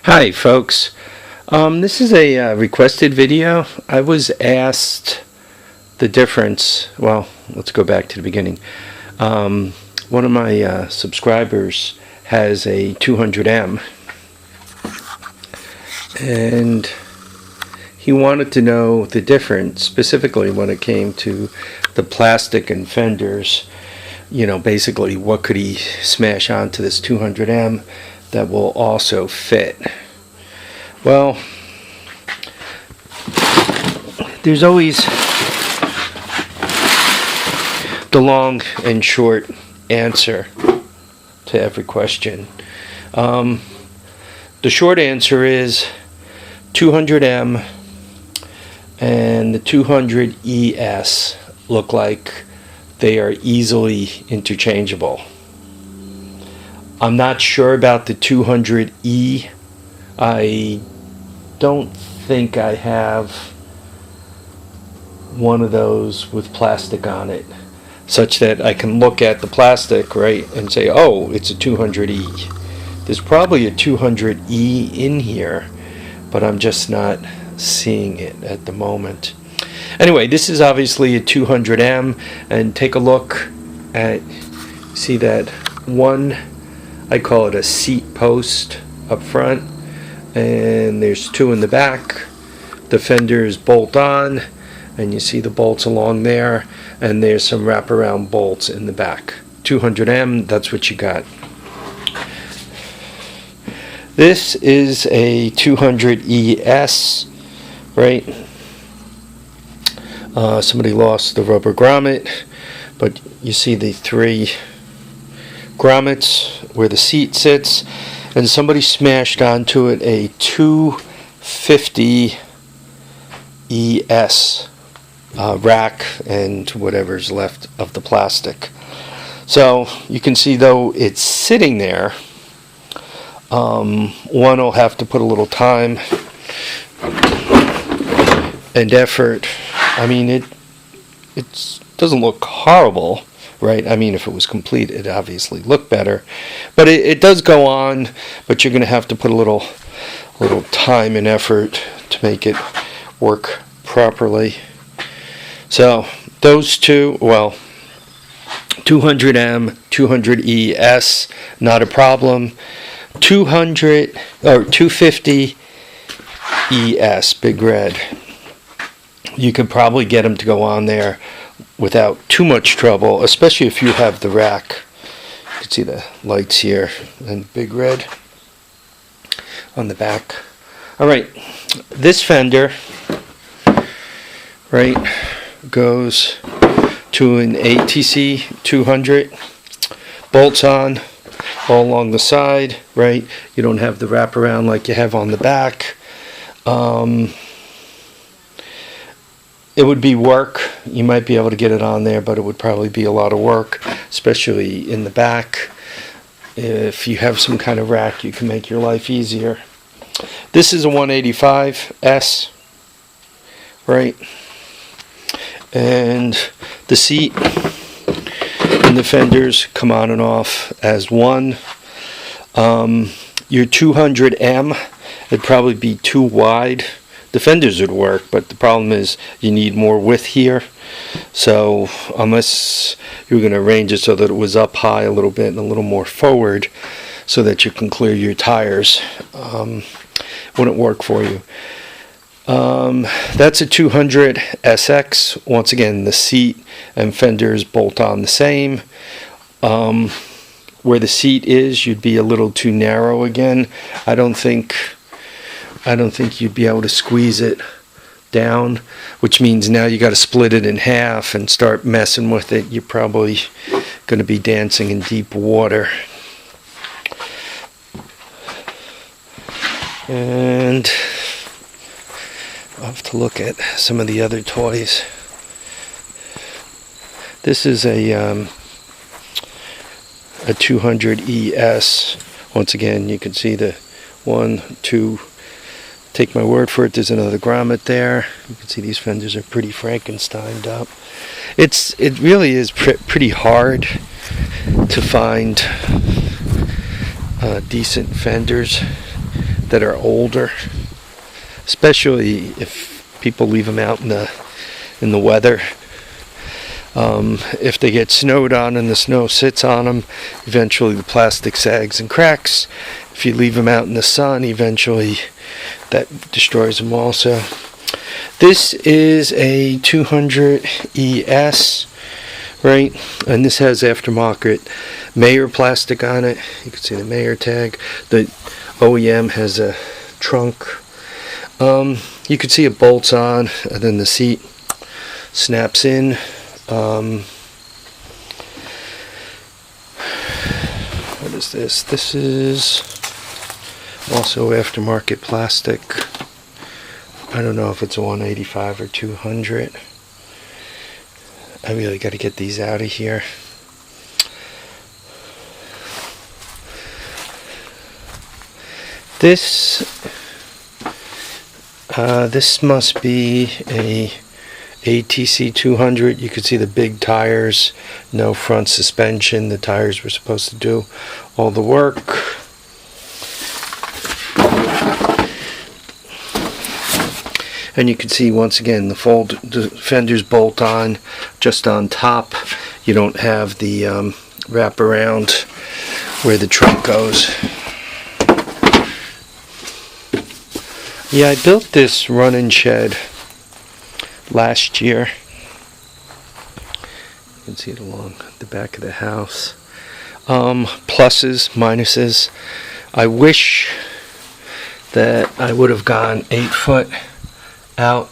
Hi folks, this is a requested video. I was asked the difference. Well, let's go back to the beginning. One of my subscribers has a 200M and he wanted to know the difference, specifically when it came to the plastic and fenders. You know, basically what could he smash onto this 200M that will also fit. Well, there's always the long and short answer to every question. The short answer is 200M and the 200ES look like they are easily interchangeable. I'm not sure about the 200E. I don't think I have one of those with plastic on it, such that I can look at the plastic, right, and say, oh, it's a 200E. There's probably a 200E in here, but I'm just not seeing it at the moment. Anyway, this is obviously a 200M, and take a look at, see that one, I call it a seat post up front, and there's two in the back. The fenders bolt on, and you see the bolts along there, and there's some wraparound bolts in the back. 200M, that's what you got. This is a 200ES, right? Somebody lost the rubber grommet, but you see the three grommets where the seat sits, and somebody smashed onto it a 250 ES rack and whatever's left of the plastic. So you can see, though it's sitting there, one will have to put a little time and effort. I mean, it doesn't look horrible, right? I mean, if it was complete, it obviously looked better. But it does go on, but you're going to have to put a little time and effort to make it work properly. So those two, well, 200M, 200ES, not a problem. 200 or 250 ES, big red. You could probably get them to go on there without too much trouble, especially if you have the rack. You can see the lights here and big red on the back. Alright, this fender, right, goes to an ATC 200, bolts on all along the side, right? You don't have the wraparound like you have on the back. It would be work. You might be able to get it on there, but it would probably be a lot of work, especially in the back. If you have some kind of rack, you can make your life easier. This is a 185S, right? And the seat and the fenders come on and off as one. Your 200M would probably be too wide. The fenders would work, but the problem is you need more width here. So unless you're going to arrange it so that it was up high a little bit and a little more forward so that you can clear your tires, wouldn't work for you. That's a 200 SX. Once again, the seat and fenders bolt on the same. Where the seat is, you'd be a little too narrow again. I don't think you'd be able to squeeze it down, which means now you got to split it in half and start messing with it. You're probably going to be dancing in deep water. And I'll have to look at some of the other toys. This is a 200ES. Once again, you can see the 1, 2. Take my word for it, there's another grommet there. You can see these fenders are pretty Frankensteined up. It really is pretty hard to find decent fenders that are older, especially if people leave them out in the weather. If they get snowed on and the snow sits on them, eventually the plastic sags and cracks. If you leave them out in the sun, eventually that destroys them also. This is a 200 ES, right? And this has aftermarket Mayer plastic on it. You can see the Mayer tag. The OEM has a trunk. You can see it bolts on, and then the seat snaps in. What is this? This is also aftermarket plastic. I don't know if it's a 185 or 200. I really got to get these out of here. This must be a ATC 200. You can see the big tires, no front suspension. The tires were supposed to do all the work. And you can see once again the fenders bolt on just on top. You don't have the wrap around where the trunk goes. Yeah, I built this running shed last year. You can see it along the back of the house. Pluses, minuses. I wish that I would have gone 8 foot out.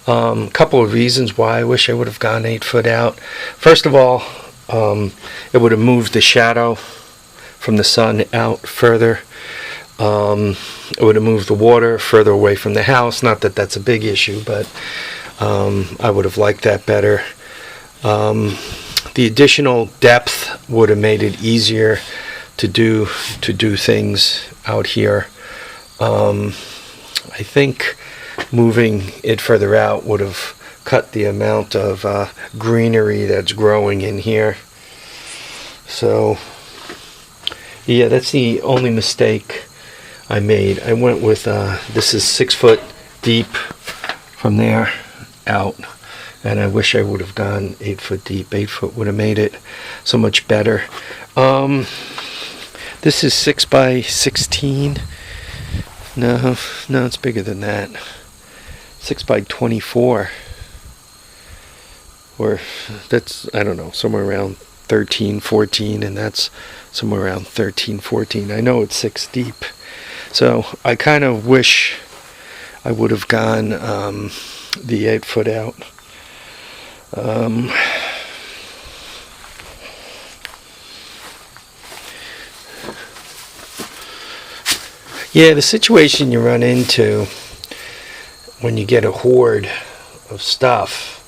Couple of reasons why I wish I would have gone 8 foot out. First of all, it would have moved the shadow from the sun out further. It would have moved the water further away from the house. Not that that's a big issue, but I would have liked that better. The additional depth would have made it easier to do things out here. I think moving it further out would have cut the amount of greenery that's growing in here. So yeah, that's the only mistake I made. I went with this is 6 foot deep from there out, and I wish I would have gone 8 foot deep. 8 foot would have made it so much better. This is 6 by 16. No, it's bigger than that. 6 by 24, or that's, I don't know, somewhere around 13, 14, and that's somewhere around 13, 14. I know it's 6 deep. So I kind of wish I would have gone the 8 foot out. Yeah, the situation you run into when you get a hoard of stuff,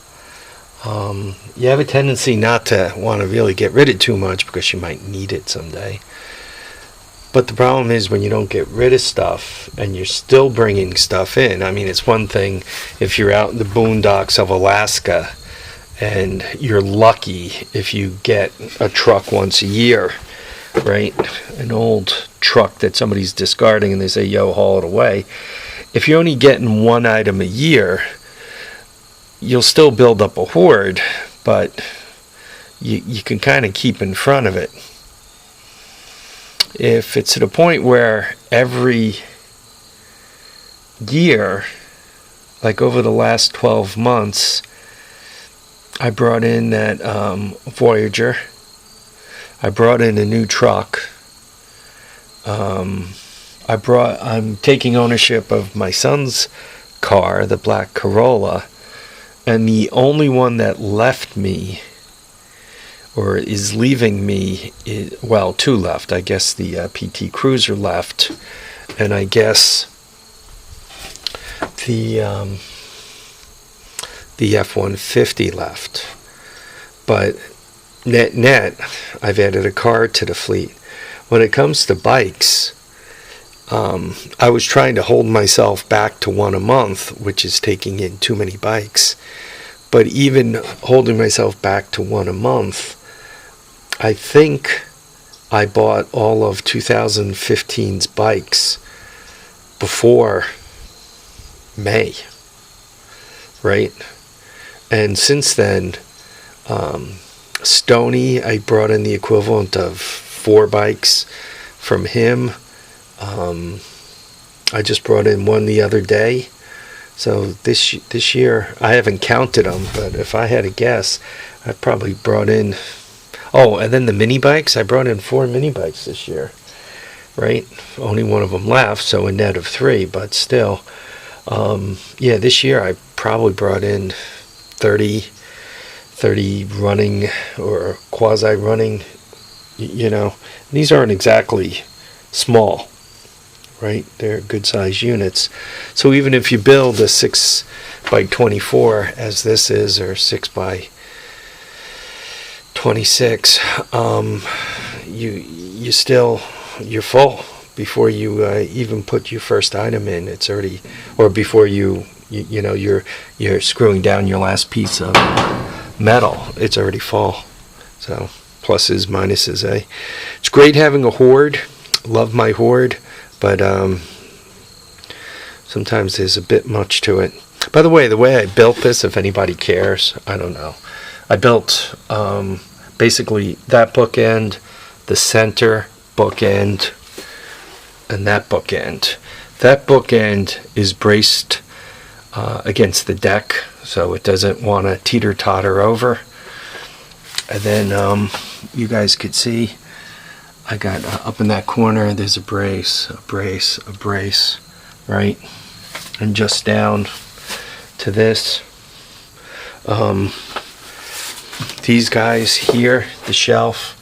you have a tendency not to want to really get rid of too much because you might need it someday. But the problem is when you don't get rid of stuff and you're still bringing stuff in. I mean, it's one thing if you're out in the boondocks of Alaska and you're lucky if you get a truck once a year, right? An old truck that somebody's discarding and they say, yo, haul it away. If you're only getting one item a year, you'll still build up a hoard, but you can kind of keep in front of it. If it's at a point where every year, like over the last 12 months, I brought in that Voyager, I brought in a new truck, I'm taking ownership of my son's car, the black Corolla, and the only one that left me, or is leaving me, well, 2 left. I guess the PT Cruiser left, and I guess the F-150 left. But net, I've added a car to the fleet. When it comes to bikes, I was trying to hold myself back to 1 a month, which is taking in too many bikes. But even holding myself back to 1 a month, I think I bought all of 2015's bikes before May, right? And since then, Stoney, I brought in the equivalent of 4 bikes from him. I just brought in one the other day. So this year, I haven't counted them, but if I had to guess, I probably brought in... Oh, and then the mini bikes, I brought in 4 mini bikes this year, right? Only one of them left, so a net of 3, but still. Yeah, this year I probably brought in 30 running or quasi-running, you know. These aren't exactly small, right? They're good-sized units. So even if you build a 6 by 24 as this is, or 6 by 26, you're full before you even put your first item in. It's already, or before you're screwing down your last piece of metal, it's already full. So pluses, minuses, It's great having a hoard. Love my hoard, but sometimes there's a bit much to it. By the way I built this, if anybody cares, I don't know. I built basically that bookend, the center bookend, and that bookend. That bookend is braced against the deck, so it doesn't want to teeter-totter over. And then you guys could see I got up in that corner, there's a brace, right? And just down to this. These guys here, the shelf,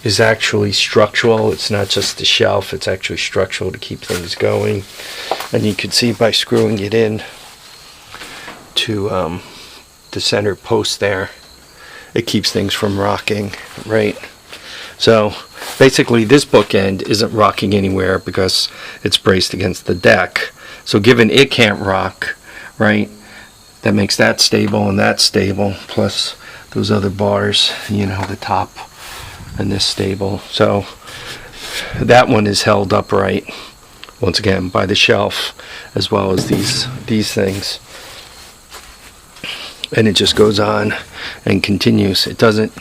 is actually structural. It's not just the shelf, it's actually structural to keep things going. And you can see by screwing it in to the center post there, it keeps things from rocking, right? So basically this bookend isn't rocking anywhere because it's braced against the deck. So given it can't rock, right, that makes that stable and that stable, plus those other bars, you know, the top and this stable. So that one is held upright, once again, by the shelf, as well as these things. And it just goes on and continues. It doesn't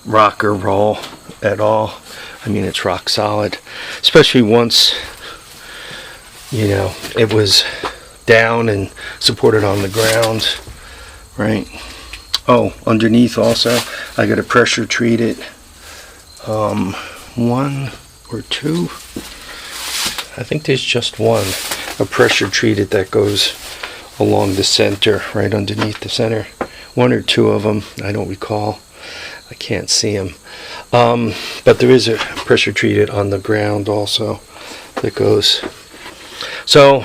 rock or roll at all. I mean, it's rock solid, especially once, you know, it was down and supported on the ground, right? Oh, underneath also, I got a pressure treated 1 or 2. I think there's just one, a pressure treated that goes along the center, right underneath the center. 1 or 2 of them, I don't recall. I can't see them. But there is a pressure treated on the ground also that goes. So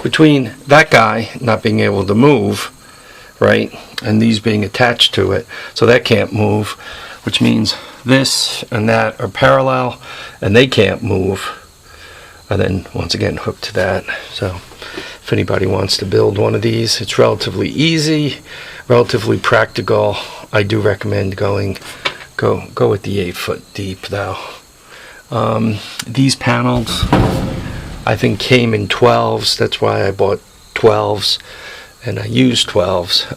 between that guy not being able to move, right, and these being attached to it, so that can't move, which means this and that are parallel and they can't move, and then once again hooked to that. So if anybody wants to build one of these, it's relatively easy, relatively practical. I do recommend go with the 8-foot deep though. These panels I think came in 12s. That's why I bought 12s, and I used 12s.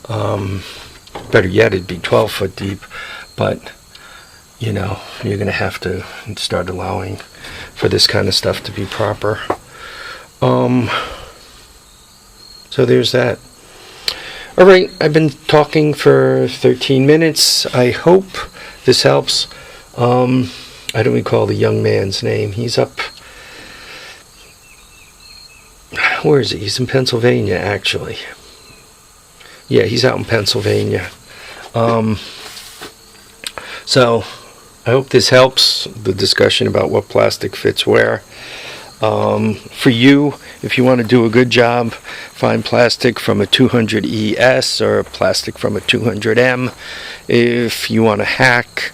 Better yet, it'd be 12-foot deep, but you know, you're gonna have to start allowing for this kind of stuff to be proper. So there's that. All right, I've been talking for 13 minutes. I hope this helps. I don't recall the young man's name. He's up, where is he? He's in Pennsylvania, actually. Yeah, he's out in Pennsylvania. So I hope this helps, the discussion about what plastic fits where. For you, if you want to do a good job, find plastic from a 200 ES or plastic from a 200M. If you want to hack,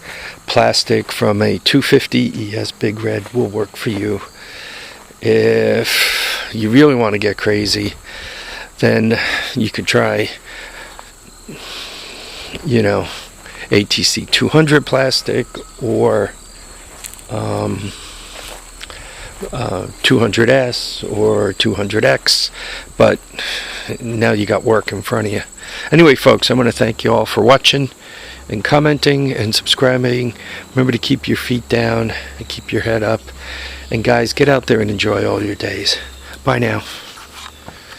plastic from a 250 ES Big Red will work for you. If you really want to get crazy, then you could try, you know, ATC 200 plastic, or 200S or 200X, but now you got work in front of you. Anyway, folks, I'm going to thank you all for watching and commenting and subscribing. Remember to keep your feet down and keep your head up. And guys, get out there and enjoy all your days. Bye now.